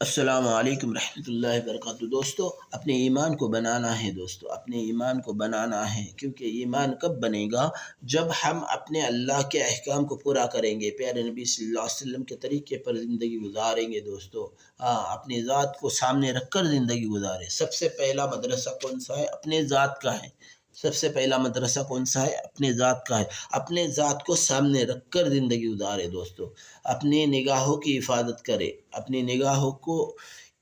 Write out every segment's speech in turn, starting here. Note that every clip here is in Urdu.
السلام علیکم ورحمۃ اللہ وبرکاتہ۔ دوستو، اپنے ایمان کو بنانا ہے، اپنے ایمان کو بنانا ہے، کیونکہ ایمان کب بنے گا؟ جب ہم اپنے اللہ کے احکام کو پورا کریں گے، پیارے نبی صلی اللہ علیہ وسلم کے طریقے پر زندگی گزاریں گے۔ اپنی ذات کو سامنے رکھ کر زندگی گزاریں۔ سب سے پہلا مدرسہ کون سا ہے؟ اپنے ذات کا ہے۔ سب سے پہلا مدرسہ کون سا ہے؟ اپنے ذات کا ہے۔ اپنے ذات کو سامنے رکھ کر زندگی گزارے دوستو۔ اپنی نگاہوں کی حفاظت کرے، اپنی نگاہوں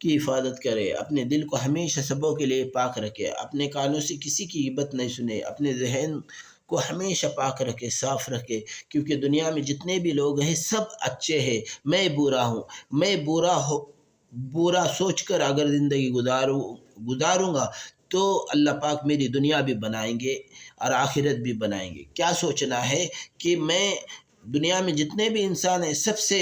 کی حفاظت کرے، اپنے دل کو ہمیشہ سبوں کے لیے پاک رکھے، اپنے کانوں سے کسی کی غیبت نہیں سنے، اپنے ذہن کو ہمیشہ پاک رکھے، صاف رکھے، کیونکہ دنیا میں جتنے بھی لوگ ہیں سب اچھے ہیں، میں برا ہوں۔ میں برا سوچ کر اگر زندگی گزاروں گا تو اللہ پاک میری دنیا بھی بنائیں گے اور آخرت بھی بنائیں گے۔ کیا سوچنا ہے کہ میں دنیا میں جتنے بھی انسان ہیں سب سے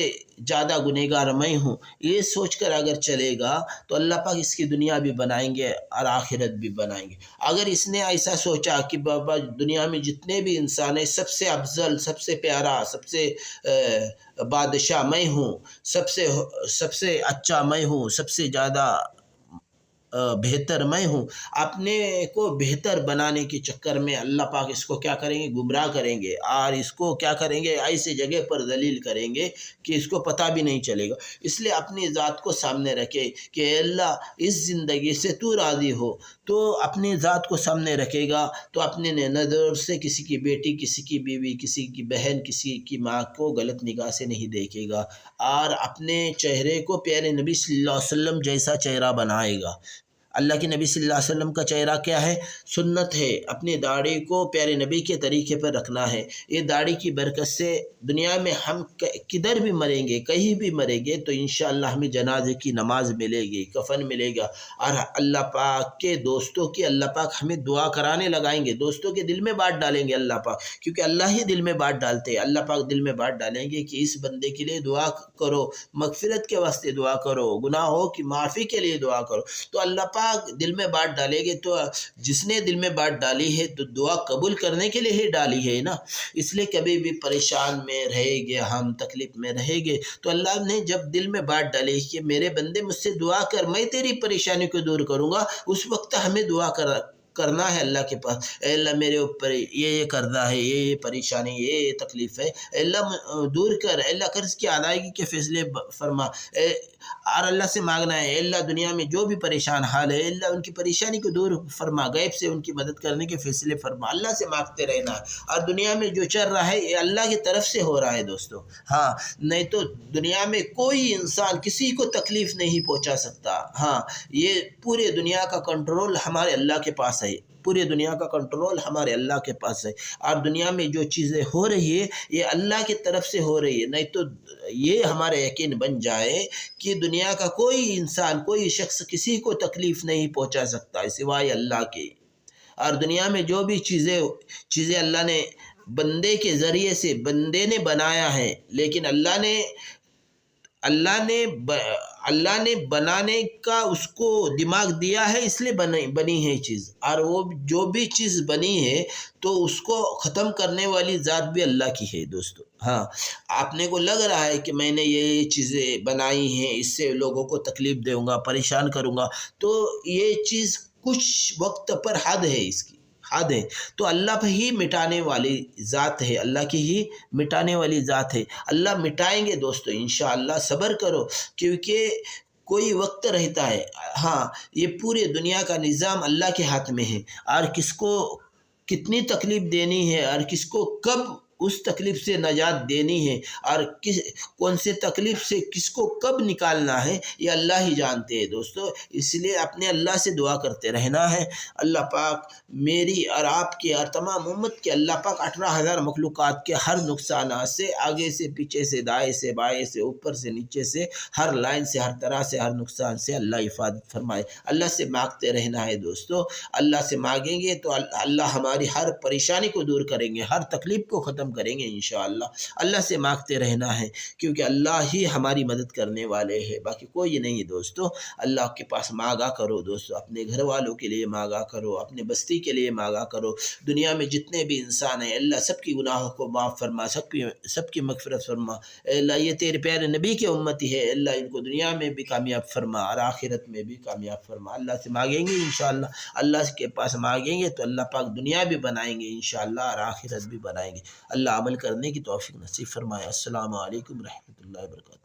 زیادہ گنہگار میں ہوں، یہ سوچ کر اگر چلے گا تو اللہ پاک اس کی دنیا بھی بنائیں گے اور آخرت بھی بنائیں گے۔ اگر اس نے ایسا سوچا کہ بابا دنیا میں جتنے بھی انسان ہیں سب سے افضل، سب سے پیارا، سب سے بادشاہ میں ہوں، سب سے اچھا میں ہوں، سب سے زیادہ بہتر میں ہوں، اپنے کو بہتر بنانے کے چکر میں اللہ پاک اس کو کیا کریں گے؟ گمراہ کریں گے، اور اس کو کیا کریں گے؟ ایسی جگہ پر ذلیل کریں گے کہ اس کو پتہ بھی نہیں چلے گا۔ اس لیے اپنی ذات کو سامنے رکھے کہ اے اللہ اس زندگی سے تو راضی ہو، تو اپنی ذات کو سامنے رکھے گا تو اپنے نظر سے کسی کی بیٹی، کسی کی بیوی، کسی کی بہن، کسی کی ماں کو غلط نگاہ سے نہیں دیکھے گا، اور اپنے چہرے کو پیارے نبی صلی اللہ علیہ وسلم جیسا چہرہ بنائے گا۔ اللہ کے نبی صلی اللہ علیہ وسلم کا چہرہ کیا ہے؟ سنت ہے۔ اپنی داڑھی کو پیارے نبی کے طریقے پر رکھنا ہے۔ یہ داڑھی کی برکت سے دنیا میں ہم کدھر بھی مریں گے، کہیں بھی مریں گے تو انشاءاللہ ہمیں جنازے کی نماز ملے گی، کفن ملے گا، اور اللہ پاک کے دوستوں کی اللہ پاک ہمیں دعا کرانے لگائیں گے، دوستوں کے دل میں بات ڈالیں گے اللہ پاک، کیونکہ اللہ ہی دل میں بات ڈالتے ہیں۔ اللہ پاک دل میں بات ڈالیں گے کہ اس بندے کے لیے دعا کرو، مغفرت کے واسطے دعا کرو، گناہوں کی معافی کے لیے دعا کرو، تو اللہ پاک دل میں بات ڈالے گے۔ تو جس نے دل میں بات ڈالی ہے تو دعا قبول کرنے کے لیے ہی ڈالی ہے نا۔ اس لیے کبھی بھی پریشان میں رہیں گے، ہم تکلیف میں رہیں گے تو اللہ نے جب دل میں بات ڈالی کہ میرے بندے مجھ سے دعا کر، میں تیری پریشانی کو دور کروں گا، اس وقت ہمیں دعا کرنا ہے اللہ کے پاس۔ اے اللہ میرے اوپر یہ قرضہ ہے، یہ پریشانی، یہ تکلیف ہے، اے اللہ دور کر، اے اللہ قرض کی ادائیگی کے فیصلے فرما، اور اللہ سے مانگنا ہے اے اللہ دنیا میں جو بھی پریشان حال ہے، اے اللہ ان کی پریشانی کو دور فرما، غیب سے ان کی مدد کرنے کے فیصلے فرما، اللہ سے مانگتے رہنا ہے۔ اور دنیا میں جو چل رہا ہے یہ اللہ کی طرف سے ہو رہا ہے دوستو، نہیں تو دنیا میں کوئی انسان کسی کو تکلیف نہیں پہنچا سکتا۔ یہ پورے دنیا کا کنٹرول ہمارے اللہ کے پاس ہے، پورے دنیا کا کنٹرول ہمارے اللہ کے پاس ہے، اور دنیا میں جو چیزیں ہو رہی ہے یہ اللہ کی طرف سے ہو رہی ہے۔ نہیں تو یہ ہمارا یقین بن جائے کہ دنیا کا کوئی انسان، کوئی شخص کسی کو تکلیف نہیں پہنچا سکتا سوائے اللہ کے۔ اور دنیا میں جو بھی چیزیں اللہ نے بندے کے ذریعے سے بندے نے بنایا ہے، لیکن اللہ نے بنانے کا اس کو دماغ دیا ہے، اس لیے بنی ہے چیز، اور وہ جو بھی چیز بنی ہے تو اس کو ختم کرنے والی ذات بھی اللہ کی ہے دوستو۔ آپ نے کو لگ رہا ہے کہ میں نے یہ چیزیں بنائی ہیں، اس سے لوگوں کو تکلیف دوں گا، پریشان کروں گا، تو یہ چیز کچھ وقت پر حد ہے، اس کی حد ہے، تو اللہ ہی مٹانے والی ذات ہے، اللہ کی ہی مٹانے والی ذات ہے۔ اللہ مٹائیں گے دوستو انشاءاللہ، صبر کرو، کیونکہ کوئی وقت رہتا ہے۔ یہ پورے دنیا کا نظام اللہ کے ہاتھ میں ہے، اور کس کو کتنی تکلیف دینی ہے اور کس کو کب اس تکلیف سے نجات دینی ہے، اور کون سے تکلیف سے کس کو کب نکالنا ہے، یہ اللہ ہی جانتے ہیں دوستو۔ اس لیے اپنے اللہ سے دعا کرتے رہنا ہے۔ اللہ پاک میری اور آپ کی اور تمام امت کے اللہ پاک 18,000 مخلوقات کے ہر نقصانات سے، آگے سے، پیچھے سے، دائیں سے، بائیں سے، اوپر سے، نیچے سے، ہر لائن سے، ہر طرح سے، ہر نقصان سے اللہ حفاظت فرمائے۔ اللہ سے مانگتے رہنا ہے دوستو۔ اللہ سے مانگیں گے تو اللہ ہماری ہر پریشانی کو دور کریں گے، ہر تکلیف کو ختم کریں گے انشاءاللہ۔ اللہ سے مانگتے رہنا ہے کیونکہ اللہ ہی ہماری مدد کرنے والے ہیں، باقی کوئی نہیں ہے دوستو۔ اللہ کے پاس مانگا کرو دوستو، اپنے گھر والوں کے لیے مانگا کرو، اپنے بستی کے لیے مانگا کرو۔ دنیا میں جتنے بھی انسان ہیں اللہ سب کی گناہوں کو معاف فرما، سب کی مغفرت فرما۔ اے اللہ یہ تیرے پیارے نبی کے امتی ہے، اللہ ان کو دنیا میں بھی کامیاب فرما اور آخرت میں بھی کامیاب فرما۔ اللہ سے مانگیں گے انشاءاللہ، اللہ کے پاس مانگیں گے تو اللہ پاک دنیا بھی بنائیں گے انشاءاللہ اور آخرت بھی بنائیں گے۔ اللہ عمل کرنے کی توفیق نصیب فرمائے۔ السلام علیکم ورحمۃ اللہ وبرکاتہ۔